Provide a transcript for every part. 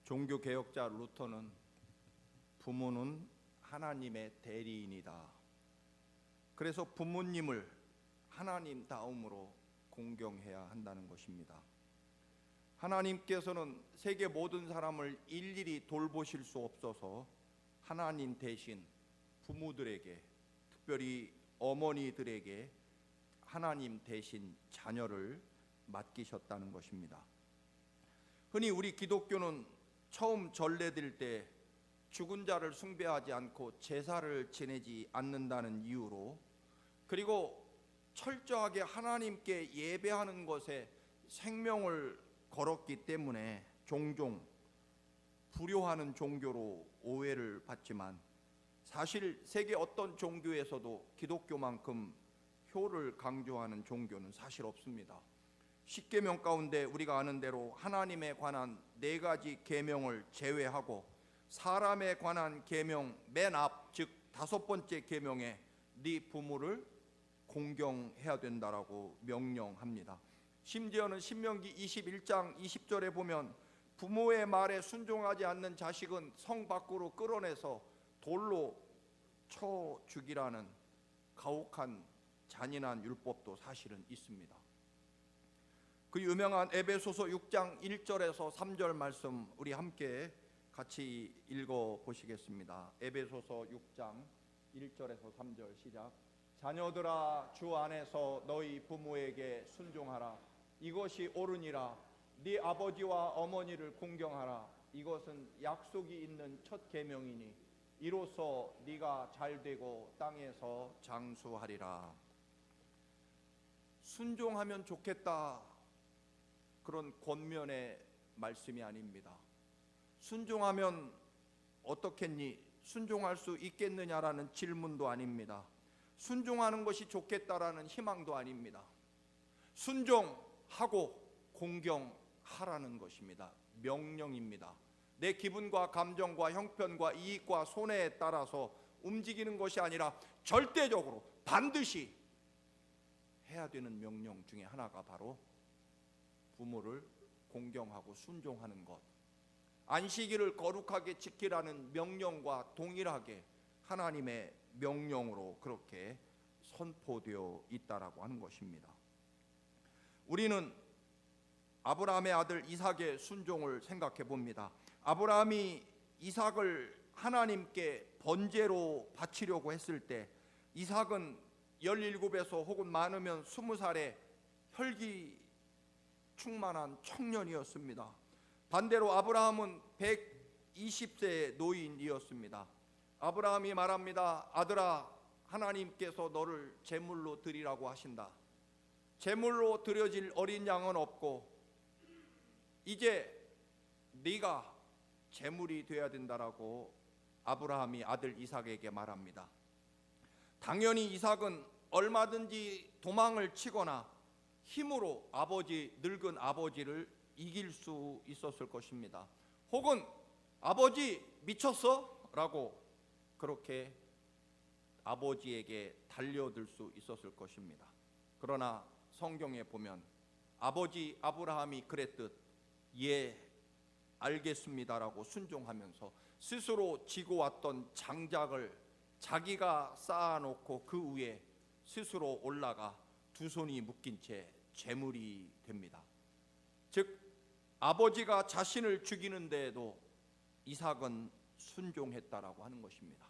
종교개혁자 루터는 부모는 하나님의 대리인이다. 그래서 부모님을 하나님 다음으로 공경해야 한다는 것입니다. 하나님께서는 세계 모든 사람을 일일이 돌보실 수 없어서 하나님 대신 부모들에게, 특별히 어머니들에게 하나님 대신 자녀를 맡기셨다는 것입니다. 흔히 우리 기독교는 처음 전례드릴 때 죽은 자를 숭배하지 않고 제사를 지내지 않는다는 이유로, 그리고 철저하게 하나님께 예배하는 것에 생명을 걸었기 때문에 종종 불효하는 종교로 오해를 받지만, 사실 세계 어떤 종교에서도 기독교만큼 효를 강조하는 종교는 사실 없습니다. 십계명 가운데 우리가 아는 대로 하나님에 관한 4가지 계명을 제외하고 사람에 관한 계명 맨 앞, 즉 5번째 계명에 네 부모를 공경해야 된다라고 명령합니다. 심지어는 신명기 21장 20절에 보면 부모의 말에 순종하지 않는 자식은 성 밖으로 끌어내서 돌로 쳐 죽이라는 가혹한 잔인한 율법도 사실은 있습니다. 그 유명한 에베소서 6장 1절에서 3절 말씀 우리 함께 같이 읽어 보시겠습니다. 에베소서 6장 1절에서 3절 시작. 자녀들아, 주 안에서 너희 부모에게 순종하라. 이것이 옳으니라. 네 아버지와 어머니를 공경하라. 이것은 약속이 있는 첫 계명이니 이로써 네가 잘되고 땅에서 장수하리라. 순종하면 좋겠다, 그런 권면의 말씀이 아닙니다. 순종하면 어떻겠니? 순종할 수 있겠느냐라는 질문도 아닙니다. 순종하는 것이 좋겠다라는 희망도 아닙니다. 순종하고 공경하라는 것입니다. 명령입니다. 내 기분과 감정과 형편과 이익과 손해에 따라서 움직이는 것이 아니라 절대적으로 반드시 해야 되는 명령 중에 하나가 바로 부모를 공경하고 순종하는 것, 안식일을 거룩하게 지키라는 명령과 동일하게 하나님의 명령으로 그렇게 선포되어 있다라고 하는 것입니다. 우리는 아브라함의 아들 이삭의 순종을 생각해 봅니다. 아브라함이 이삭을 하나님께 번제로 바치려고 했을 때 이삭은 17에서 혹은 많으면 20살의 혈기 충만한 청년이었습니다. 반대로 아브라함은 120세의 노인이었습니다. 아브라함이 말합니다. 아들아, 하나님께서 너를 제물로 드리라고 하신다. 제물로 드려질 어린 양은 없고 이제 네가 제물이 되어야 된다라고 아브라함이 아들 이삭에게 말합니다. 당연히 이삭은 얼마든지 도망을 치거나 힘으로 늙은 아버지를 이길 수 있었을 것입니다. 혹은 아버지 미쳤어? 라고 그렇게 아버지에게 달려들 수 있었을 것입니다. 그러나 성경에 보면 아버지 아브라함이 그랬듯 예, 알겠습니다라고 순종하면서 스스로 지고 왔던 장작을 자기가 쌓아놓고 그 위에 스스로 올라가 두 손이 묶인 채 제물이 됩니다. 즉 아버지가 자신을 죽이는 데에도 이삭은 순종했다라고 하는 것입니다.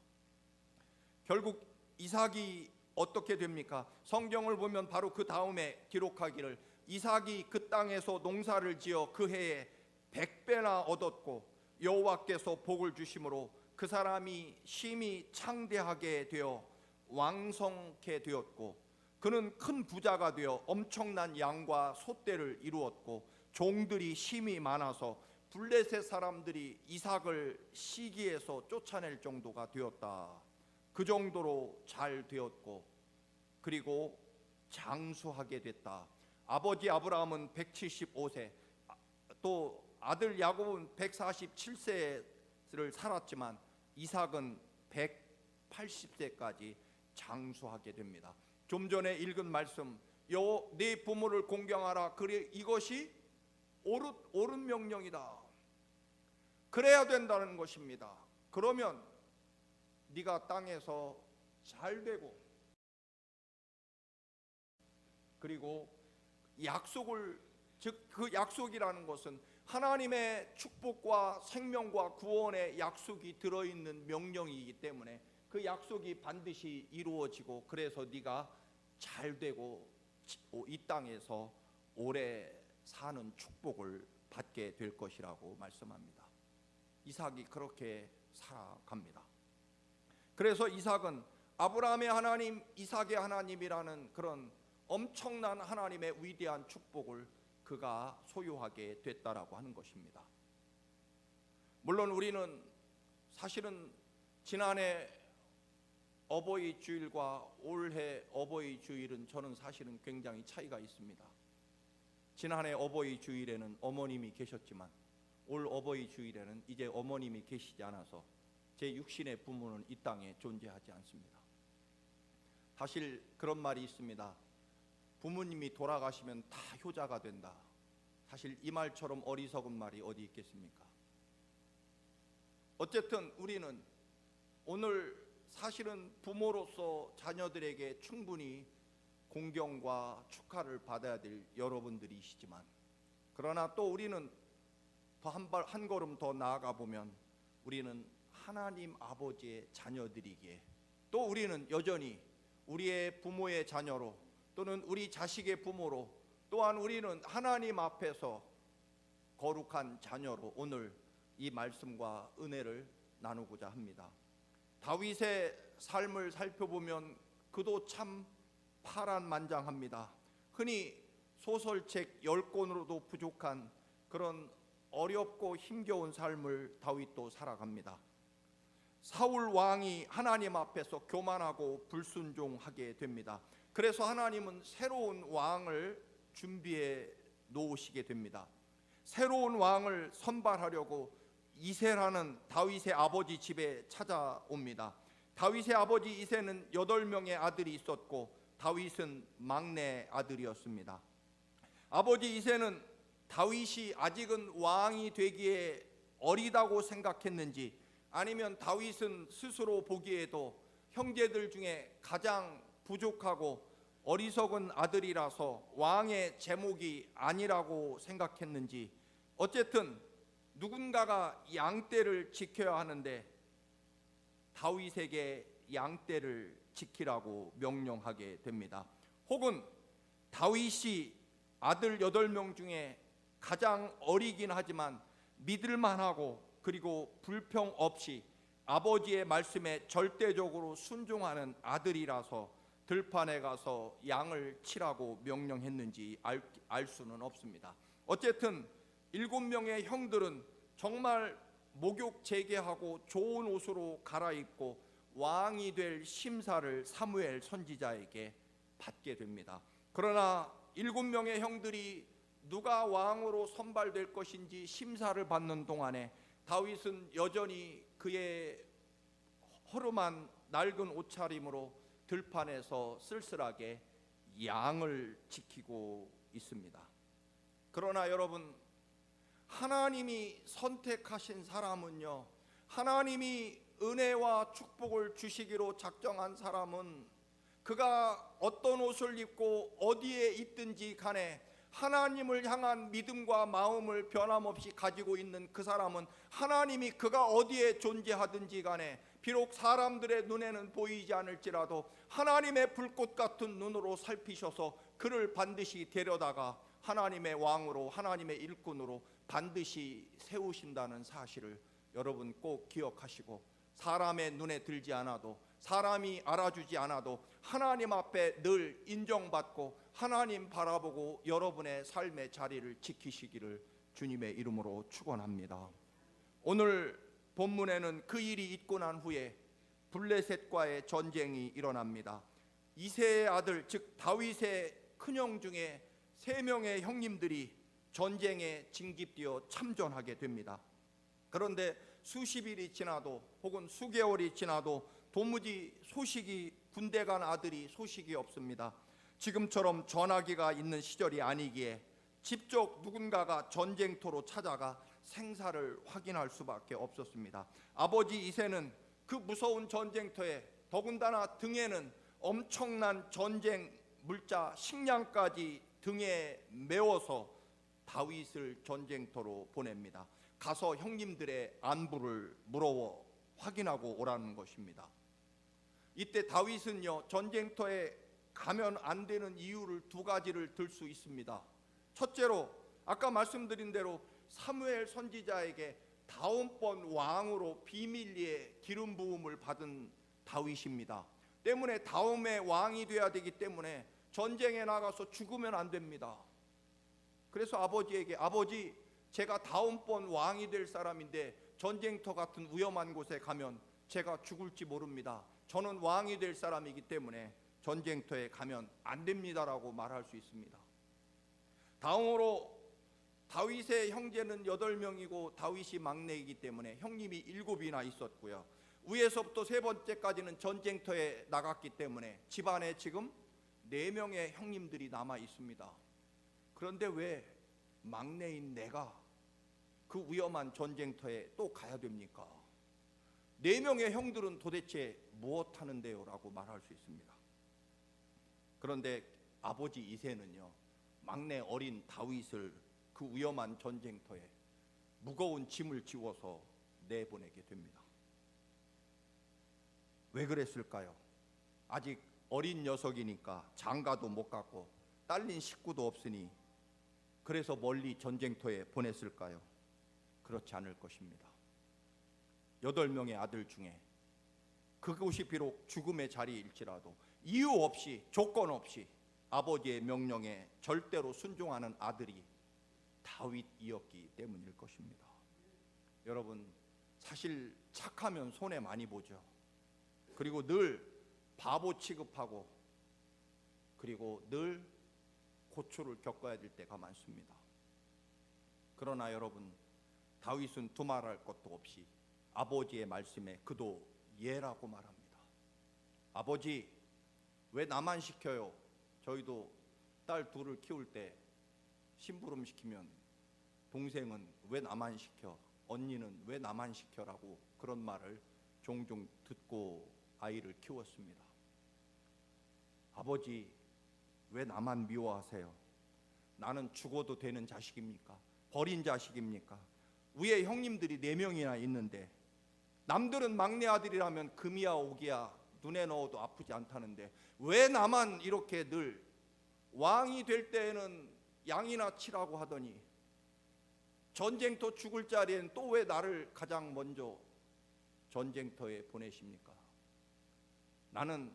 결국 이삭이 어떻게 됩니까? 성경을 보면 바로 그 다음에 기록하기를 이삭이 그 땅에서 농사를 지어 그 해에 100배나 얻었고 여호와께서 복을 주심으로 그 사람이 심히 창대하게 되어 왕성케 되었고 그는 큰 부자가 되어 엄청난 양과 소떼를 이루었고 종들이 심히 많아서 블레셋 사람들이 이삭을 시기에서 쫓아낼 정도가 되었다. 그 정도로 잘 되었고 그리고 장수하게 됐다. 아버지 아브라함은 175세, 또 아들 야곱은 147세를 살았지만 이삭은 180세까지 장수하게 됩니다. 좀 전에 읽은 말씀, 네 부모를 공경하라. 그래 이것이 옳은 명령이다. 그래야 된다는 것입니다. 그러면 네가 땅에서 잘 되고, 그리고 약속을, 즉 그 약속이라는 것은 하나님의 축복과 생명과 구원의 약속이 들어있는 명령이기 때문에 그 약속이 반드시 이루어지고, 그래서 네가 잘 되고 이 땅에서 오래 사는 축복을 받게 될 것이라고 말씀합니다. 이삭이 그렇게 살아갑니다. 그래서 이삭은 아브라함의 하나님, 이삭의 하나님이라는 그런 엄청난 하나님의 위대한 축복을 그가 소유하게 됐다라고 하는 것입니다. 물론 우리는 사실은 지난해 어버이 주일과 올해 어버이 주일은 저는 사실은 굉장히 차이가 있습니다. 지난해 어버이 주일에는 어머님이 계셨지만 올 어버이 주일에는 이제 어머님이 계시지 않아서 제 육신의 부모는 이 땅에 존재하지 않습니다. 사실 그런 말이 있습니다. 부모님이 돌아가시면 다 효자가 된다. 사실 이 말처럼 어리석은 말이 어디 있겠습니까? 어쨌든 우리는 오늘 사실은 부모로서 자녀들에게 충분히 공경과 축하를 받아야 될 여러분들이시지만, 그러나 또 우리는 더 한 걸음 더 나아가 보면 우리는 하나님 아버지의 자녀들이기에, 또 우리는 여전히 우리의 부모의 자녀로, 또는 우리 자식의 부모로, 또한 우리는 하나님 앞에서 거룩한 자녀로 오늘 이 말씀과 은혜를 나누고자 합니다. 다윗의 삶을 살펴보면 그도 참 파란만장합니다. 흔히 소설책 10권으로도 부족한 그런 어렵고 힘겨운 삶을 다윗도 살아갑니다. 사울 왕이 하나님 앞에서 교만하고 불순종하게 됩니다. 그래서 하나님은 새로운 왕을 준비해 놓으시게 됩니다. 새로운 왕을 선발하려고 이새라는 다윗의 아버지 집에 찾아옵니다. 다윗의 아버지 이새는 8명의 아들이 있었고 다윗은 막내 아들이었습니다. 아버지 이새는 다윗이 아직은 왕이 되기에 어리다고 생각했는지, 아니면 다윗은 스스로 보기에도 형제들 중에 가장 부족하고 어리석은 아들이라서 왕의 제목이 아니라고 생각했는지, 어쨌든 누군가가 양떼를 지켜야 하는데 다윗에게 양떼를 지키라고 명령하게 됩니다. 혹은 다윗이 아들 8명 중에 가장 어리긴 하지만 믿을만하고, 그리고 불평 없이 아버지의 말씀에 절대적으로 순종하는 아들이라서 들판에 가서 양을 치라고 명령했는지 알 수는 없습니다. 어쨌든 7명의 형들은 정말 목욕 재개하고 좋은 옷으로 갈아입고 왕이 될 심사를 사무엘 선지자에게 받게 됩니다. 그러나 7명의 형들이 누가 왕으로 선발될 것인지 심사를 받는 동안에 다윗은 여전히 그의 허름한 낡은 옷차림으로 들판에서 쓸쓸하게 양을 지키고 있습니다. 그러나 여러분, 하나님이 선택하신 사람은요, 하나님이 은혜와 축복을 주시기로 작정한 사람은 그가 어떤 옷을 입고 어디에 있든지 간에 하나님을 향한 믿음과 마음을 변함없이 가지고 있는 그 사람은 하나님이 그가 어디에 존재하든지 간에 비록 사람들의 눈에는 보이지 않을지라도 하나님의 불꽃 같은 눈으로 살피셔서 그를 반드시 데려다가 하나님의 왕으로, 하나님의 일꾼으로 반드시 세우신다는 사실을 여러분 꼭 기억하시고, 사람의 눈에 들지 않아도, 사람이 알아주지 않아도 하나님 앞에 늘 인정받고 하나님 바라보고 여러분의 삶의 자리를 지키시기를 주님의 이름으로 축원합니다. 오늘 본문에는 그 일이 있고 난 후에 블레셋과의 전쟁이 일어납니다. 이새의 아들, 즉 다윗의 큰형 중에 3명의 형님들이 전쟁에 징집되어 참전하게 됩니다. 그런데 수십일이 지나도 혹은 수개월이 지나도 도무지 군대 간 아들이 소식이 없습니다. 지금처럼 전화기가 있는 시절이 아니기에 직접 누군가가 전쟁터로 찾아가 생사를 확인할 수밖에 없었습니다. 아버지 이새는 그 무서운 전쟁터에 더군다나 등에는 엄청난 전쟁 물자 식량까지 등에 메워서 다윗을 전쟁터로 보냅니다. 가서 형님들의 안부를 물어 확인하고 오라는 것입니다. 이때 다윗은요, 전쟁터에 가면 안 되는 이유를 두 가지를 들 수 있습니다. 첫째로 아까 말씀드린 대로 사무엘 선지자에게 다음번 왕으로 비밀리에 기름 부음을 받은 다윗입니다. 때문에 다음에 왕이 돼야 되기 때문에 전쟁에 나가서 죽으면 안 됩니다. 그래서 아버지에게, 아버지, 제가 다음번 왕이 될 사람인데 전쟁터 같은 위험한 곳에 가면 제가 죽을지 모릅니다. 저는 왕이 될 사람이기 때문에 전쟁터에 가면 안 됩니다라고 말할 수 있습니다. 다음으로 다윗의 형제는 8명이고 다윗이 막내이기 때문에 형님이 7이나 있었고요. 위에서부터 세 번째까지는 전쟁터에 나갔기 때문에 집안에 지금 4명의 형님들이 남아 있습니다. 그런데 왜 막내인 내가 그 위험한 전쟁터에 또 가야 됩니까? 4명의 형들은 도대체 무엇 하는데요? 라고 말할 수 있습니다. 그런데 아버지 이새는요, 막내 어린 다윗을 그 위험한 전쟁터에 무거운 짐을 지워서 내보내게 됩니다. 왜 그랬을까요? 아직 어린 녀석이니까 장가도 못 갔고 딸린 식구도 없으니 그래서 멀리 전쟁터에 보냈을까요? 그렇지 않을 것입니다. 8명의 아들 중에 그곳이 비록 죽음의 자리일지라도 이유 없이, 조건 없이 아버지의 명령에 절대로 순종하는 아들이 다윗이었기 때문일 것입니다. 여러분, 사실 착하면 손해 많이 보죠. 그리고 늘 바보 취급하고 그리고 늘 고초를 겪어야 될 때가 많습니다. 그러나 여러분, 다윗은 두말할 것도 없이 아버지의 말씀에 그도 예라고 말합니다. 아버지, 왜 나만 시켜요? 저희도 딸 둘을 키울 때 심부름 시키면 동생은 왜 나만 시켜? 언니는 왜 나만 시켜라고 그런 말을 종종 듣고 아이를 키웠습니다. 아버지, 왜 나만 미워하세요? 나는 죽어도 되는 자식입니까? 버린 자식입니까? 위에 형님들이 4명이나 있는데 남들은 막내 아들이라면 금이야 옥이야 눈에 넣어도 아프지 않다는데 왜 나만 이렇게 늘 왕이 될 때에는 양이나 치라고 하더니 전쟁터 죽을 자리엔 또 왜 나를 가장 먼저 전쟁터에 보내십니까? 나는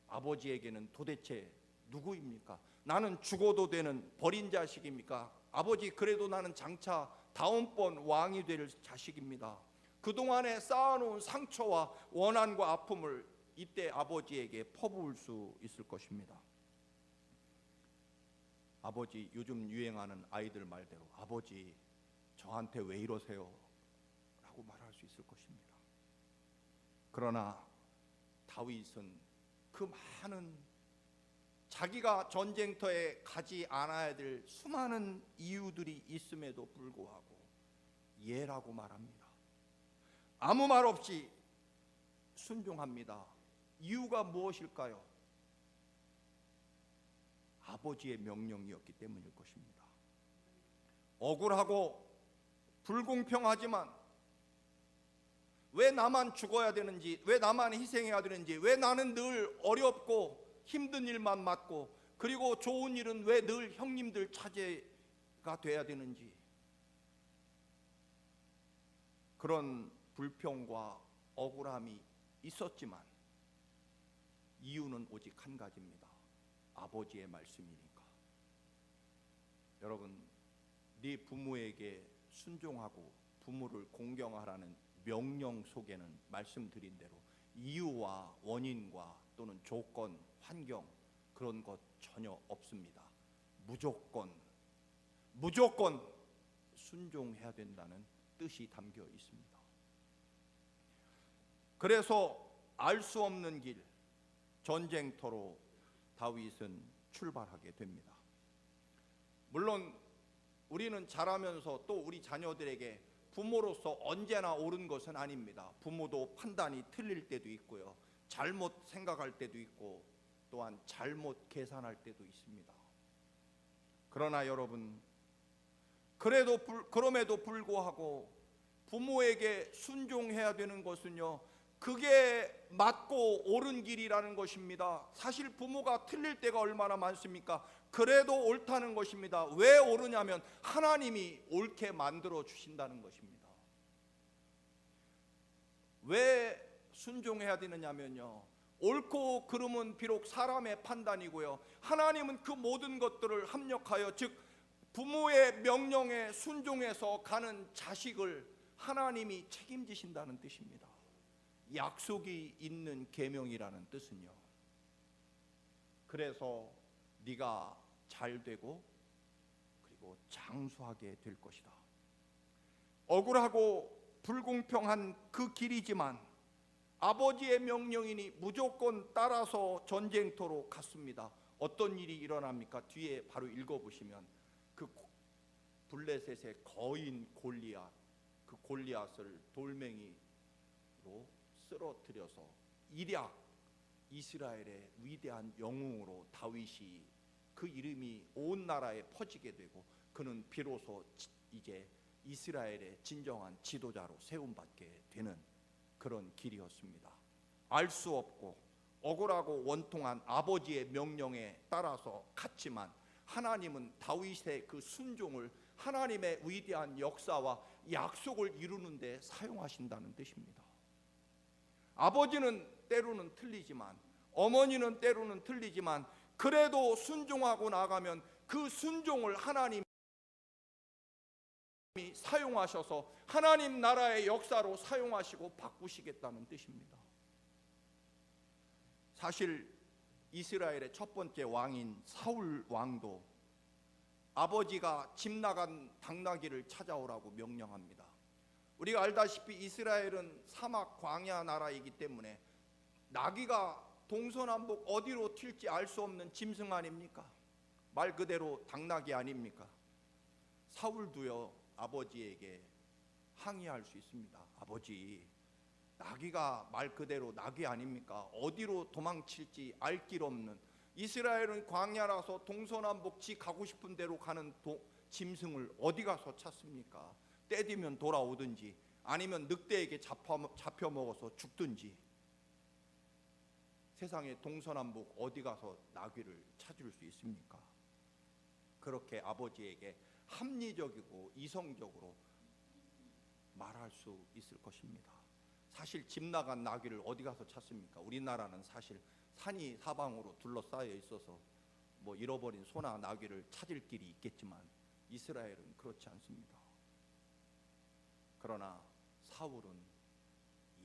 아버지에게는 도대체 누구입니까? 나는 죽어도 되는 버린 자식입니까? 아버지, 그래도 나는 장차 다음번 왕이 될 자식입니다. 그동안에 쌓아놓은 상처와 원한과 아픔을 이때 아버지에게 퍼부을 수 있을 것입니다. 아버지, 요즘 유행하는 아이들 말대로 아버지, 저한테 왜 이러세요? 라고 말할 수 있을 것입니다. 그러나 다윗은 그 많은 자기가 전쟁터에 가지 않아야 될 수많은 이유들이 있음에도 불구하고 예라고 말합니다. 아무 말 없이 순종합니다. 이유가 무엇일까요? 아버지의 명령이었기 때문일 것입니다. 억울하고 불공평하지만 왜 나만 죽어야 되는지, 왜 나만 희생해야 되는지, 왜 나는 늘 어렵고 힘든 일만 맡고 그리고 좋은 일은 왜 늘 형님들 차지가 돼야 되는지, 그런 불평과 억울함이 있었지만 이유는 오직 한 가지입니다. 아버지의 말씀이니까. 여러분, 네 부모에게 순종하고 부모를 공경하라는 명령 속에는 말씀드린 대로 이유와 원인과 또는 조건, 환경 그런 것 전혀 없습니다. 무조건 순종해야 된다는 뜻이 담겨 있습니다. 그래서 알 수 없는 길, 전쟁터로 다윗은 출발하게 됩니다. 물론 우리는 자라면서 또 우리 자녀들에게 부모로서 언제나 옳은 것은 아닙니다. 부모도 판단이 틀릴 때도 있고요, 잘못 생각할 때도 있고, 또한 잘못 계산할 때도 있습니다. 그러나 여러분, 그럼에도 불구하고 부모에게 순종해야 되는 것은요, 그게 맞고 옳은 길이라는 것입니다. 사실 부모가 틀릴 때가 얼마나 많습니까? 그래도 옳다는 것입니다. 왜 옳으냐면 하나님이 옳게 만들어 주신다는 것입니다. 왜 순종해야 되느냐면요, 옳고 그름은 비록 사람의 판단이고요, 하나님은 그 모든 것들을 합력하여, 즉 부모의 명령에 순종해서 가는 자식을 하나님이 책임지신다는 뜻입니다. 약속이 있는 계명이라는 뜻은요, 그래서 네가 잘 되고 그리고 장수하게 될 것이다. 억울하고 불공평한 그 길이지만 아버지의 명령이니 무조건 따라서 전쟁터로 갔습니다. 어떤 일이 일어납니까? 뒤에 바로 읽어보시면 그 블레셋의 거인 골리앗, 그 골리앗을 돌멩이로 쓰러뜨려서 일약 이스라엘의 위대한 영웅으로 다윗이, 그 이름이 온 나라에 퍼지게 되고 그는 비로소 이제 이스라엘의 진정한 지도자로 세움받게 되는 그런 길이었습니다. 알 수 없고 억울하고 원통한 아버지의 명령에 따라서 갔지만 하나님은 다윗의 그 순종을 하나님의 위대한 역사와 약속을 이루는 데 사용하신다는 뜻입니다. 아버지는 때로는 틀리지만, 어머니는 때로는 틀리지만, 그래도 순종하고 나가면 그 순종을 하나님이 사용하셔서 하나님 나라의 역사로 사용하시고 바꾸시겠다는 뜻입니다. 사실 이스라엘의 첫 번째 왕인 사울 왕도 아버지가 집 나간 당나귀를 찾아오라고 명령합니다. 우리가 알다시피 이스라엘은 사막 광야 나라이기 때문에 나귀가 동서남북 어디로 튈지 알 수 없는 짐승 아닙니까? 말 그대로 당나귀 아닙니까? 사울도요, 아버지에게 항의할 수 있습니다. 아버지, 나귀가 말 그대로 나귀 아닙니까? 어디로 도망칠지 알 길 없는, 이스라엘은 광야라서 동서남북 지 가고 싶은 대로 가는 짐승을 어디 가서 찾습니까? 때 되면 돌아오든지 아니면 늑대에게 잡혀 먹어서 죽든지, 세상의 동서남북 어디 가서 나귀를 찾을 수 있습니까? 그렇게 아버지에게 합리적이고 이성적으로 말할 수 있을 것입니다. 사실 집 나간 나귀를 어디 가서 찾습니까? 우리나라는 사실 산이 사방으로 둘러싸여 있어서 뭐 잃어버린 소나 나귀를 찾을 길이 있겠지만 이스라엘은 그렇지 않습니다. 그러나 사울은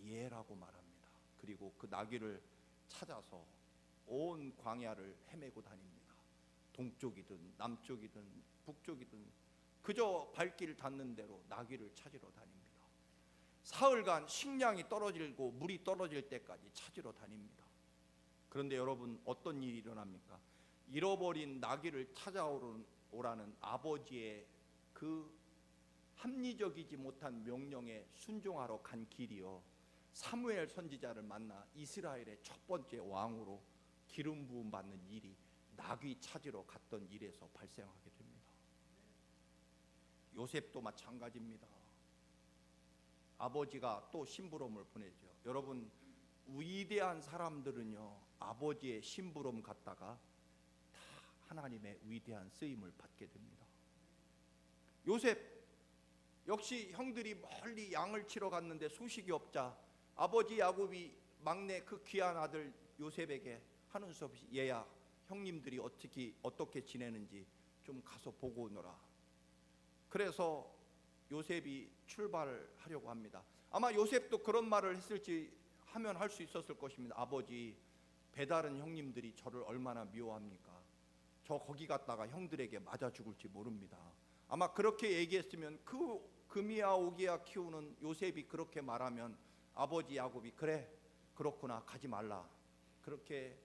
예라고 말합니다. 그리고 그 나귀를 찾아서 온 광야를 헤매고 다닙니다. 동쪽이든 남쪽이든 북쪽이든 그저 발길 닿는 대로 나귀를 찾으러 다닙니다. 사흘간 식량이 떨어지고 물이 떨어질 때까지 찾으러 다닙니다. 그런데 여러분, 어떤 일이 일어납니까? 잃어버린 나귀를 찾아오라는 아버지의 그 합리적이지 못한 명령에 순종하러 간 길이요, 사무엘 선지자를 만나 이스라엘의 첫 번째 왕으로 기름 부음 받는 일이 나귀 찾으러 갔던 일에서 발생하게 됩니다. 요셉도 마찬가지입니다. 아버지가 또 심부름을 보내죠. 여러분, 위대한 사람들은요, 아버지의 심부름 갔다가 다 하나님의 위대한 쓰임을 받게 됩니다. 요셉 역시 형들이 멀리 양을 치러 갔는데 소식이 없자 아버지 야곱이 막내 그 귀한 아들 요셉에게 하는 수 없이, 얘야, 형님들이 어떻게 지내는지 좀 가서 보고 오너라. 그래서 요셉이 출발을 하려고 합니다. 아마 요셉도 그런 말을 했을지 하면 할 수 있었을 것입니다. 아버지, 배다른 형님들이 저를 얼마나 미워합니까? 저 거기 갔다가 형들에게 맞아 죽을지 모릅니다. 아마 그렇게 얘기했으면 그 금이야 오기야 키우는 요셉이 그렇게 말하면 아버지 야곱이 그래, 그렇구나, 가지 말라, 그렇게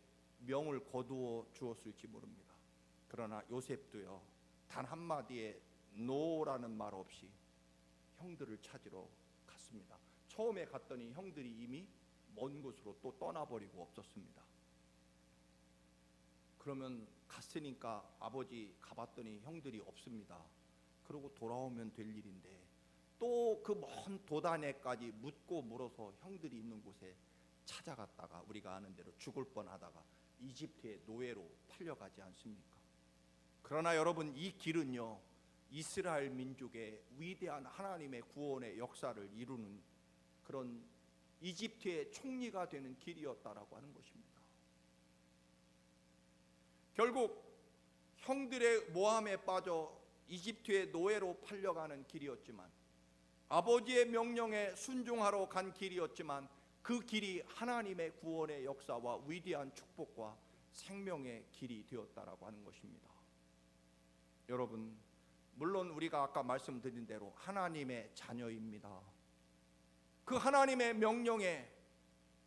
명을 거두어 주었을지 모릅니다. 그러나 요셉도요, 단 한마디의 노라는 말 없이 형들을 찾으러 갔습니다. 처음에 갔더니 형들이 이미 먼 곳으로 또 떠나버리고 없었습니다. 그러면 갔으니까 아버지 가봤더니 형들이 없습니다. 그러고 돌아오면 될 일인데 또 그 먼 도단에까지 묻고 물어서 형들이 있는 곳에 찾아갔다가 우리가 아는 대로 죽을 뻔하다가 이집트의 노예로 팔려가지 않습니까? 그러나 여러분, 이 길은요 이스라엘 민족의 위대한 하나님의 구원의 역사를 이루는 그런 이집트의 총리가 되는 길이었다라고 하는 것입니다. 결국 형들의 모함에 빠져 이집트의 노예로 팔려가는 길이었지만, 아버지의 명령에 순종하러 간 길이었지만, 그 길이 하나님의 구원의 역사와 위대한 축복과 생명의 길이 되었다라고 하는 것입니다. 여러분, 물론 우리가 아까 말씀드린 대로 하나님의 자녀입니다. 그 하나님의 명령에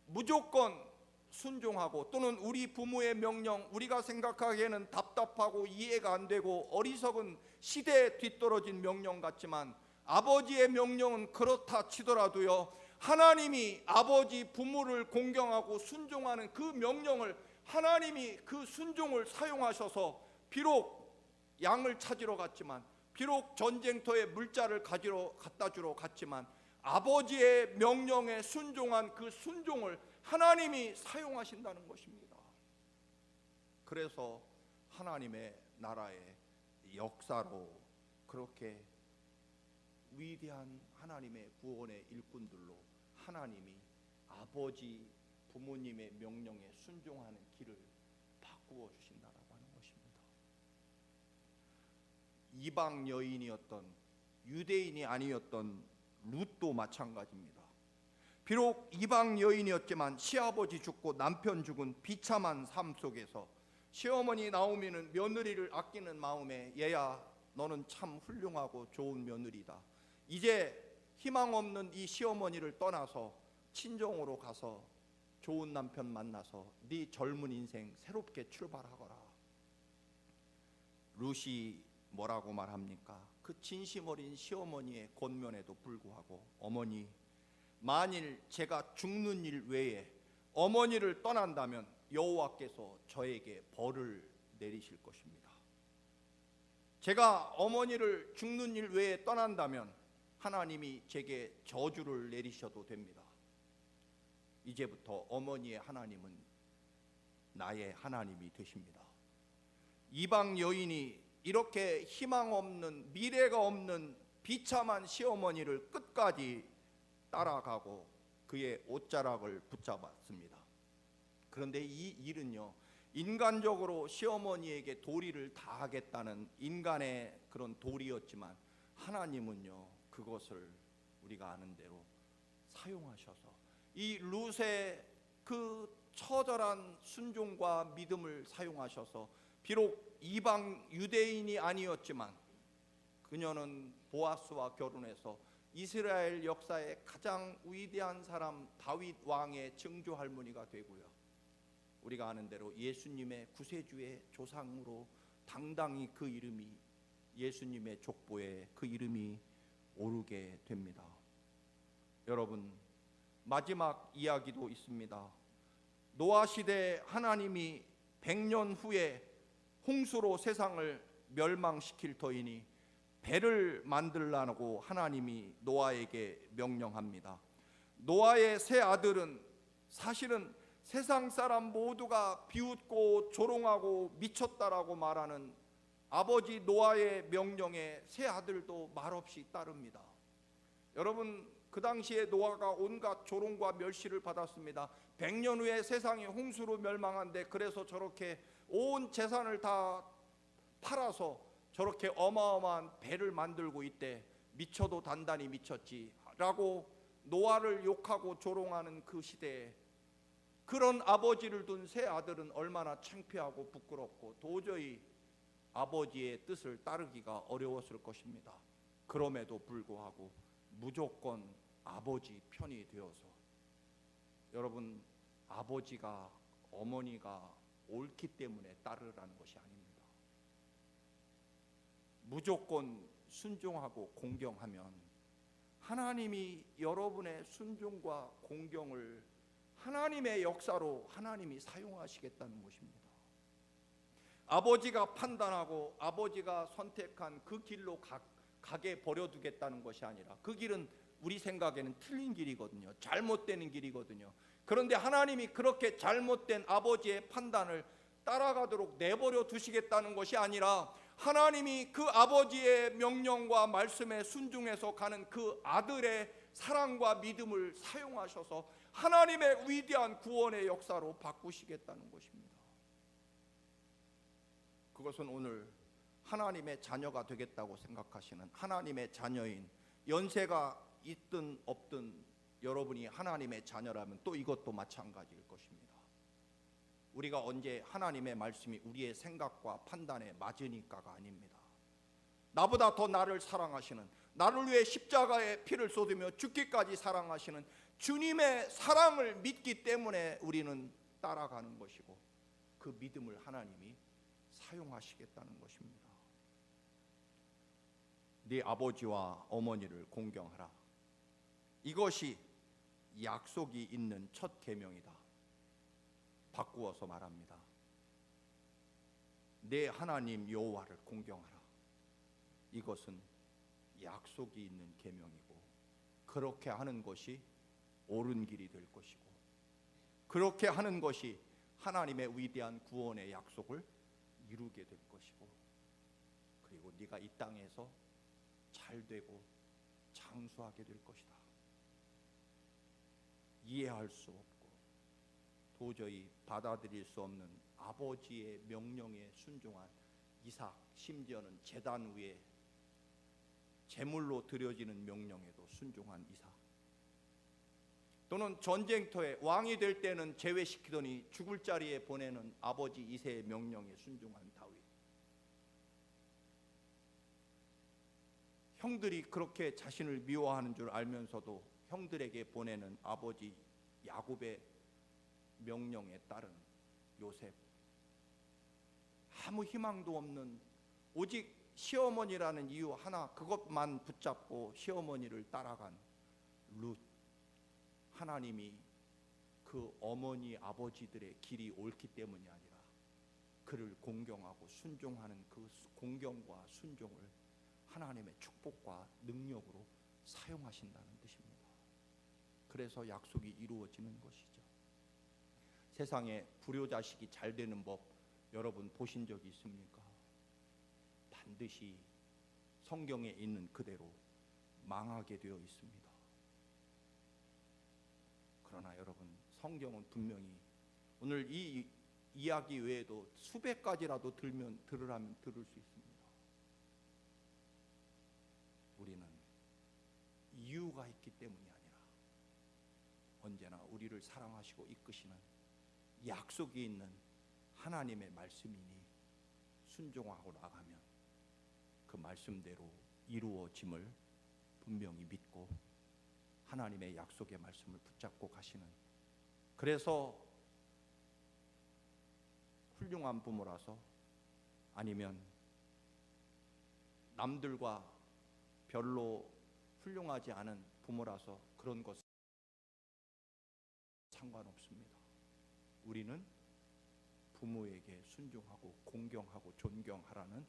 무조건 순종하고, 또는 우리 부모의 명령, 우리가 생각하기에는 답답하고 이해가 안 되고 어리석은 시대에 뒤떨어진 명령 같지만, 아버지의 명령은 그렇다 치더라도요, 하나님이 아버지 부모를 공경하고 순종하는 그 명령을 하나님이 그 순종을 사용하셔서 비록 양을 찾으러 갔지만, 비록 전쟁터에 물자를 갖다 주러 갔지만, 아버지의 명령에 순종한 그 순종을 하나님이 사용하신다는 것입니다. 그래서 하나님의 나라의 역사로 그렇게 위대한 하나님의 구원의 일꾼들로 하나님이 아버지 부모님의 명령에 순종하는 길을 바꾸어 주신다라고 하는 것입니다. 이방 여인이었던, 유대인이 아니었던 룻도 마찬가지입니다. 비록 이방 여인이었지만 시아버지 죽고 남편 죽은 비참한 삶 속에서 시어머니 나오미는 며느리를 아끼는 마음에, 얘야 너는 참 훌륭하고 좋은 며느리다, 이제 희망 없는 이 시어머니를 떠나서 친정으로 가서 좋은 남편 만나서 네 젊은 인생 새롭게 출발하거라. 룻이 뭐라고 말합니까? 그 진심 어린 시어머니의 권면에도 불구하고, 어머니, 만일 제가 죽는 일 외에 어머니를 떠난다면 여호와께서 저에게 벌을 내리실 것입니다. 제가 어머니를 죽는 일 외에 떠난다면 하나님이 제게 저주를 내리셔도 됩니다. 이제부터 어머니의 하나님은 나의 하나님이 되십니다. 이방 여인이 이렇게 희망 없는, 미래가 없는 비참한 시어머니를 끝까지 따라가고 그의 옷자락을 붙잡았습니다. 그런데 이 일은요, 인간적으로 시어머니에게 도리를 다하겠다는 인간의 그런 도리였지만, 하나님은요 그것을 우리가 아는 대로 사용하셔서 이 룻의 그 처절한 순종과 믿음을 사용하셔서, 비록 이방 유대인이 아니었지만 그녀는 보아스와 결혼해서 이스라엘 역사의 가장 위대한 사람 다윗 왕의 증조 할머니가 되고요, 우리가 아는 대로 예수님의 구세주의 조상으로 당당히 그 이름이, 예수님의 족보에 그 이름이 오르게 됩니다. 여러분, 마지막 이야기도 있습니다. 노아 시대 하나님이 100년 후에 홍수로 세상을 멸망시킬 터이니 배를 만들라고 하나님이 노아에게 명령합니다. 노아의 세 아들은 사실은 세상 사람 모두가 비웃고 조롱하고 미쳤다라고 말하는 아버지 노아의 명령에 세 아들도 말없이 따릅니다. 여러분, 그 당시에 노아가 온갖 조롱과 멸시를 받았습니다. 100년 후에 세상이 홍수로 멸망한데, 그래서 저렇게 온 재산을 다 팔아서 저렇게 어마어마한 배를 만들고 있대, 미쳐도 단단히 미쳤지 라고 노아를 욕하고 조롱하는 그 시대에 그런 아버지를 둔 세 아들은 얼마나 창피하고 부끄럽고 도저히 아버지의 뜻을 따르기가 어려웠을 것입니다. 그럼에도 불구하고 무조건 아버지 편이 되어서, 여러분, 아버지가, 어머니가 옳기 때문에 따르라는 것이 아닙니다. 무조건 순종하고 공경하면 하나님이 여러분의 순종과 공경을 하나님의 역사로 하나님이 사용하시겠다는 것입니다. 아버지가 판단하고 아버지가 선택한 그 길로 가게 버려두겠다는 것이 아니라, 그 길은 우리 생각에는 틀린 길이거든요. 잘못되는 길이거든요. 그런데 하나님이 그렇게 잘못된 아버지의 판단을 따라가도록 내버려 두시겠다는 것이 아니라, 하나님이 그 아버지의 명령과 말씀에 순종해서 가는 그 아들의 사랑과 믿음을 사용하셔서 하나님의 위대한 구원의 역사로 바꾸시겠다는 것입니다. 그것은 오늘 하나님의 자녀가 되겠다고 생각하시는, 하나님의 자녀인, 연세가 있든 없든 여러분이 하나님의 자녀라면 또 이것도 마찬가지일 것입니다. 우리가 언제 하나님의 말씀이 우리의 생각과 판단에 맞으니까가 아닙니다. 나보다 더 나를 사랑하시는, 나를 위해 십자가에 피를 쏟으며 죽기까지 사랑하시는 주님의 사랑을 믿기 때문에 우리는 따라가는 것이고, 그 믿음을 하나님이 사용하시겠다는 것입니다. 네 아버지와 어머니를 공경하라. 이것이 약속이 있는 첫 계명이다. 바꾸어서 말합니다. 내 하나님 여호와를 공경하라. 이것은 약속이 있는 계명이고, 그렇게 하는 것이 옳은 길이 될 것이고, 그렇게 하는 것이 하나님의 위대한 구원의 약속을 이루게 될 것이고, 그리고 네가 이 땅에서 잘 되고 장수하게 될 것이다. 이해할 수 없고 도저히 받아들일 수 없는 아버지의 명령에 순종한 이삭, 심지어는 제단 위에 제물로 드려지는 명령에도 순종한 이삭, 또는 전쟁터에 왕이 될 때는 제외시키더니 죽을 자리에 보내는 아버지 이새의 명령에 순종한 다윗, 형들이 그렇게 자신을 미워하는 줄 알면서도 형들에게 보내는 아버지 야곱의 명령에 따른 요셉, 아무 희망도 없는 오직 시어머니라는 이유 하나, 그것만 붙잡고 시어머니를 따라간 룻, 하나님이 그 어머니 아버지들의 길이 옳기 때문이 아니라 그를 공경하고 순종하는 그 공경과 순종을 하나님의 축복과 능력으로 사용하신다는 뜻입니다. 그래서 약속이 이루어지는 것이죠. 세상에 불효자식이 잘 되는 법 여러분 보신 적이 있습니까? 반드시 성경에 있는 그대로 망하게 되어 있습니다. 그러나 여러분, 성경은 분명히 오늘 이 이야기 외에도 수백 가지라도 들으라면 들을 수 있습니다. 우리는 이유가 있기 때문이 아니라 언제나 우리를 사랑하시고 이끄시는 약속이 있는 하나님의 말씀이니 순종하고 나가면 그 말씀대로 이루어짐을 분명히 믿고 하나님의 약속의 말씀을 붙잡고 가시는, 그래서 훌륭한 부모라서, 아니면 남들과 별로 훌륭하지 않은 부모라서 그런 것 상관없습니다. 우리는 부모에게 순종하고 공경하고 존경하라는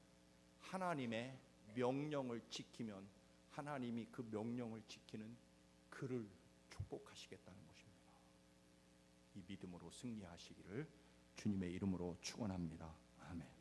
하나님의 명령을 지키면 하나님이 그 명령을 지키는 그를 축복하시겠다는 것입니다. 이 믿음으로 승리하시기를 주님의 이름으로 축원합니다. 아멘.